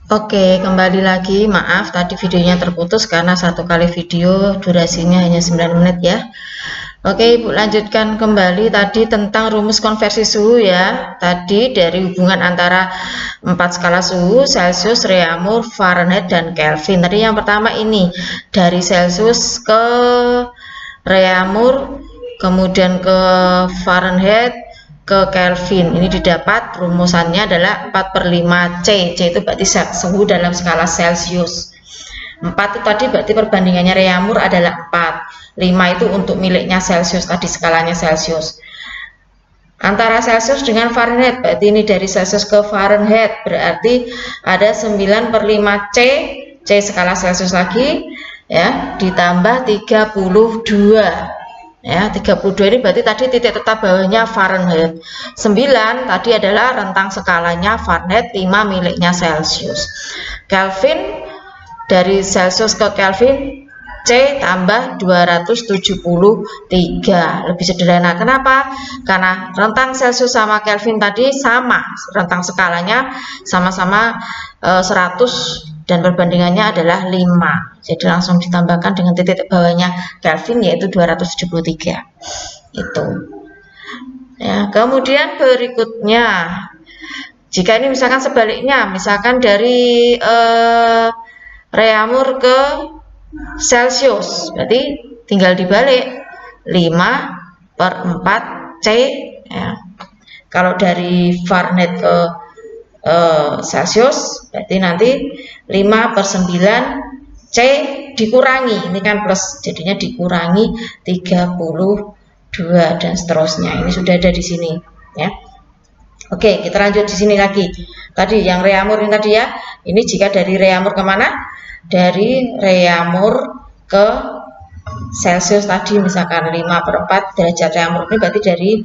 Oke, kembali lagi. Maaf tadi videonya terputus karena satu kali video durasinya hanya 9 menit ya. Oke, Ibu lanjutkan kembali tadi tentang rumus konversi suhu ya. Tadi dari hubungan antara 4 skala suhu, Celsius, Reaumur, Fahrenheit, dan Kelvin. Tadi yang pertama ini dari Celsius ke Reaumur, kemudian ke Fahrenheit, ke Kelvin. Ini didapat rumusannya adalah 4/5 C. C itu berarti suhu dalam skala Celsius. 4 itu tadi berarti perbandingannya Reaumur adalah 4. 5 itu untuk miliknya Celsius, tadi skalanya Celsius. Antara Celsius dengan Fahrenheit, berarti ini dari Celsius ke Fahrenheit, berarti ada 9/5 C, C skala Celsius lagi, ya, ditambah 32. Ya, 32 ini berarti tadi titik tetap bawahnya Fahrenheit. 9 tadi adalah rentang skalanya Fahrenheit, 5 miliknya Celsius. Kelvin dari Celsius ke Kelvin, C tambah 273. Lebih sederhana. Kenapa? Karena rentang Celsius sama Kelvin tadi sama, rentang skalanya sama-sama 100 dan perbandingannya adalah 5. Jadi langsung ditambahkan dengan titik bawahnya Kelvin yaitu 273. Itu. Ya, kemudian berikutnya jika ini misalkan sebaliknya, misalkan dari Reaumur ke Celsius, berarti tinggal dibalik 5/4 C ya. Kalau dari Fahrenheit ke Celsius berarti nanti 5/9 C dikurangi, ini kan plus, jadinya dikurangi 32 dan seterusnya. Ini sudah ada di sini ya. Oke, kita lanjut di sini lagi. Tadi yang Reaumur ini tadi ya. Ini jika dari Reaumur kemana? Dari Reaumur ke Celsius tadi misalkan 5/4 derajat Reaumur ini berarti dari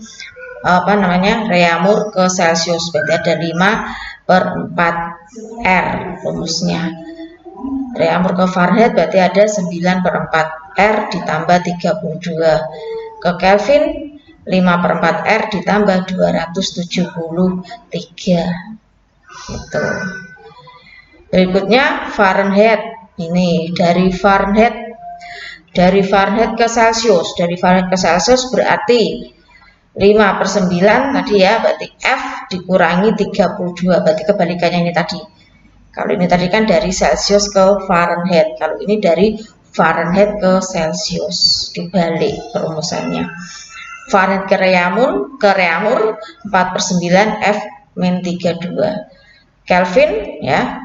Reaumur ke Celsius berarti ada 5/4 R rumusnya. Reaumur ke Fahrenheit berarti ada 9/4 R ditambah 32. Ke Kelvin 5/4 R ditambah 273. Gitu. Berikutnya Fahrenheit. Ini dari Fahrenheit ke Celsius. Dari Fahrenheit ke Celsius berarti 5/9 tadi ya, berarti F dikurangi 32. Berarti kebalikannya ini tadi. Kalau ini tadi kan dari Celsius ke Fahrenheit. Kalau ini dari Fahrenheit ke Celsius. Dibalik perumusannya. Fahrenheit ke Reaumur 4/9 F min 32. Kelvin ya.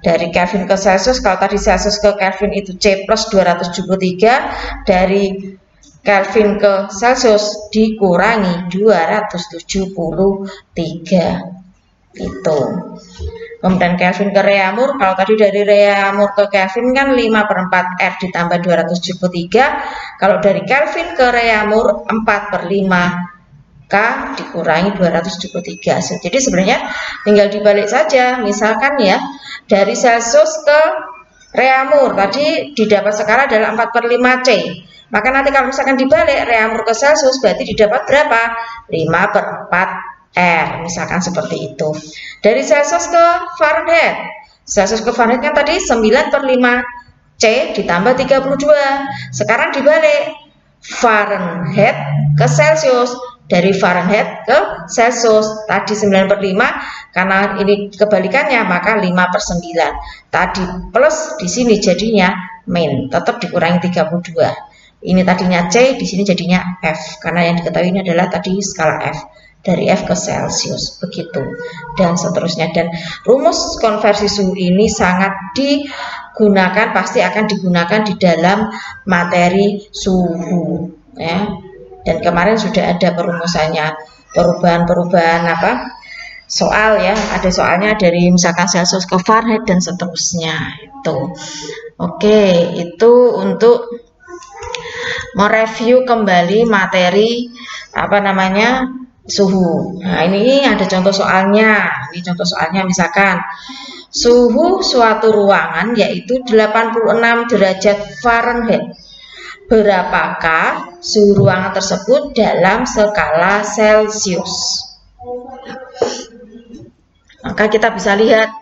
Dari Kelvin ke Celsius, kalau tadi Celsius ke Kelvin itu C plus 273, dari Kelvin ke Celsius dikurangi 273. Itu. Kemudian Kelvin ke Reaumur, kalau tadi dari Reaumur ke Kelvin kan 5/4 R ditambah 273, kalau dari Kelvin ke Reaumur 4/5 K dikurangi 273. Jadi sebenarnya tinggal dibalik saja. Misalkan ya, dari Celsius ke Reaumur tadi didapat skala adalah 4/5 C. Maka nanti kalau misalkan dibalik Reaumur ke Celsius berarti didapat berapa? 5/4 R. Misalkan seperti itu. Dari Celsius ke Fahrenheit. Celsius ke Fahrenheit kan tadi 9/5 C ditambah 32. Sekarang dibalik Fahrenheit ke Celsius. Dari Fahrenheit ke Celsius tadi 9/5, karena ini kebalikannya maka 5/9. Tadi plus di sini jadinya min, tetap dikurangi 32. Ini tadinya C, di sini jadinya F, karena yang diketahui ini adalah tadi skala F, dari F ke Celsius, begitu dan seterusnya. Dan rumus konversi suhu ini sangat digunakan, pasti akan digunakan di dalam materi suhu ya. Dan kemarin sudah ada perumusannya, perubahan-perubahan soal ya, ada soalnya dari misalkan Celsius ke Fahrenheit dan seterusnya itu. Oke, itu untuk mereview kembali materi suhu. Nah, ini ada contoh soalnya. Ini contoh soalnya misalkan suhu suatu ruangan yaitu 86 derajat Fahrenheit. Berapakah suhu ruangan tersebut dalam skala Celsius? Maka kita bisa lihat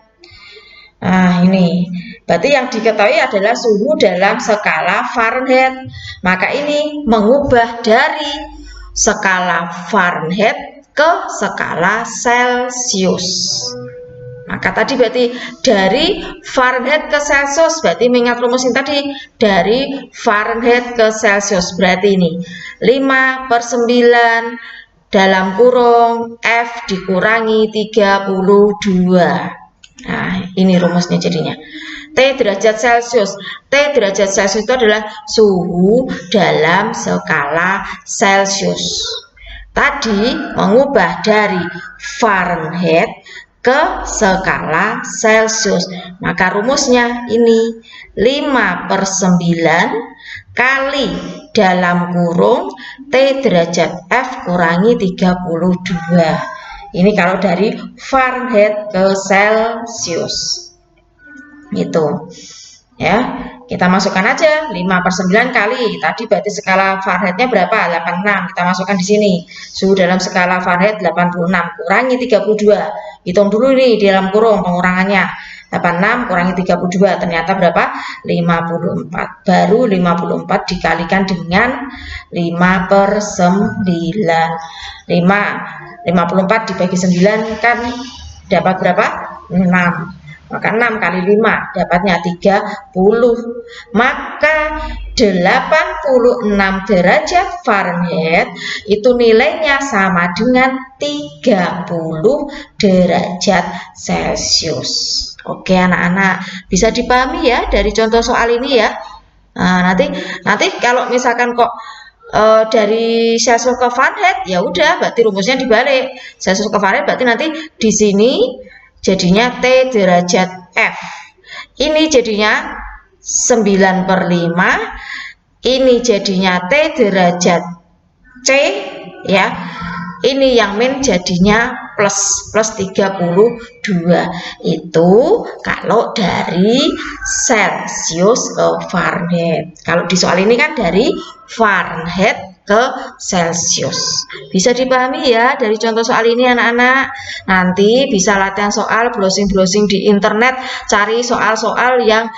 Nah, ini berarti yang diketahui adalah suhu dalam skala Fahrenheit. Maka ini mengubah dari skala Fahrenheit ke skala Celcius. Maka tadi berarti dari Fahrenheit ke Celcius, berarti mengingat rumus ini tadi dari Fahrenheit ke Celcius, berarti ini 5/9 dalam kurung F dikurangi 32. Nah, ini rumusnya jadinya. T derajat Celcius. T derajat Celcius itu adalah suhu dalam skala Celcius. Tadi mengubah dari Fahrenheit ke skala Celcius. Maka rumusnya ini 5/9 kali dalam kurung T derajat F kurangi 32. Ini kalau dari Fahrenheit ke Celcius. Gitu. Ya, kita masukkan aja 5/9 kali. Tadi berarti skala Fahrenheitnya berapa? 86. Kita masukkan di sini. Suhu dalam skala Fahrenheit 86 kurangi 32. Hitung dulu nih di dalam kurung pengurangannya. 86 kurangi 32 ternyata berapa? 54. Baru 54 dikalikan dengan 5/9. 54 dibagi 9 kan dapat berapa? 6. Maka 6 kali 5 dapatnya 30. Maka 86 derajat Fahrenheit itu nilainya sama dengan 30 derajat Celcius. Oke anak-anak, bisa dipahami ya dari contoh soal ini ya. Nah, nanti kalau misalkan kok dari Celcius ke Fahrenheit, ya udah berarti rumusnya dibalik. Celcius ke Fahrenheit berarti nanti di sini jadinya T derajat F. Ini jadinya 9/5. Ini jadinya T derajat C ya. Ini yang min jadinya plus 32. Itu kalau dari Celcius ke Fahrenheit. Kalau di soal ini kan dari Fahrenheit ke Celcius. Bisa dipahami ya dari contoh soal ini anak-anak. Nanti bisa latihan soal, browsing-browsing di internet, cari soal-soal yang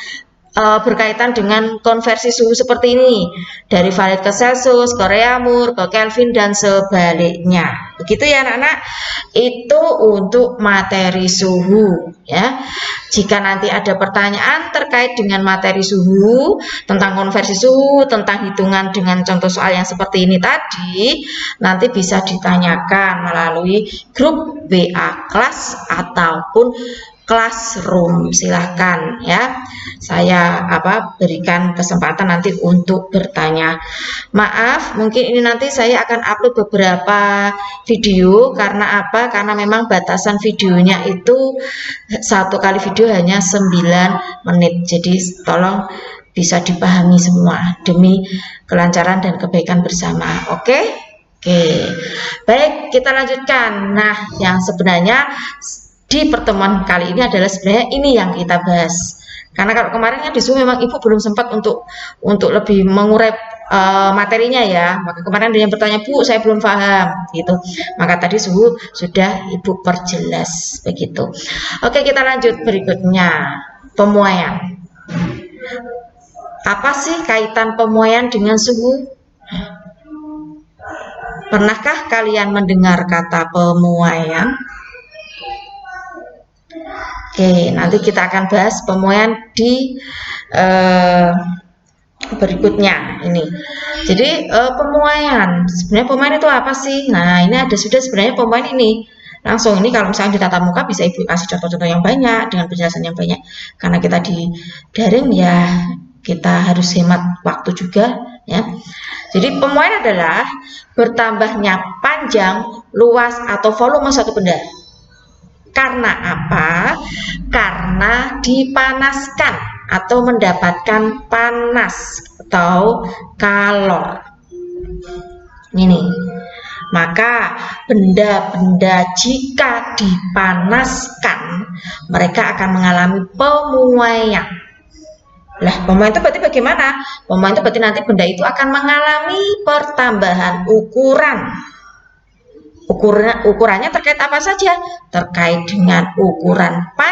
berkaitan dengan konversi suhu seperti ini. Dari Fahrenheit ke Celcius, ke Reaumur, ke Kelvin, dan sebaliknya. Begitu ya anak-anak. Itu untuk materi suhu ya. Jika nanti ada pertanyaan terkait dengan materi suhu, tentang konversi suhu, tentang hitungan dengan contoh soal yang seperti ini tadi, nanti bisa ditanyakan melalui grup WA kelas ataupun classroom. Silahkan ya, saya berikan kesempatan nanti untuk bertanya. Maaf, mungkin ini nanti saya akan upload beberapa video. Karena apa? Karena memang batasan videonya itu satu kali video hanya 9 menit. Jadi tolong bisa dipahami semua demi kelancaran dan kebaikan bersama. Oke? Baik, kita lanjutkan. Nah, yang sebenarnya di pertemuan kali ini adalah sebenarnya ini yang kita bahas. Karena kalau kemarinnya di Zoom memang Ibu belum sempat untuk lebih mengurai materinya ya. Maka kemarin ada yang bertanya, Bu, saya belum paham gitu. Maka tadi sudah Ibu perjelas begitu. Oke, kita lanjut berikutnya. Pemuaian. Apa sih kaitan pemuaian dengan suhu? Pernahkah kalian mendengar kata pemuaian? Oke, nanti kita akan bahas pemuaian di berikutnya ini. Jadi pemuaian, sebenarnya pemuaian itu apa sih? Nah, ini ada sudah sebenarnya pemuaian ini. Langsung ini kalau misalnya di tatap muka bisa Ibu kasih contoh-contoh yang banyak dengan penjelasan yang banyak. Karena kita di daring ya kita harus hemat waktu juga ya. Jadi pemuaian adalah bertambahnya panjang, luas atau volume suatu benda. Karena apa? Karena dipanaskan atau mendapatkan panas atau kalor. Ini. Maka benda-benda jika dipanaskan, mereka akan mengalami pemuaian. Lah, pemuaian itu berarti bagaimana? Pemuaian itu berarti nanti benda itu akan mengalami pertambahan ukuran. Ukurannya terkait apa saja? Terkait dengan ukuran panjang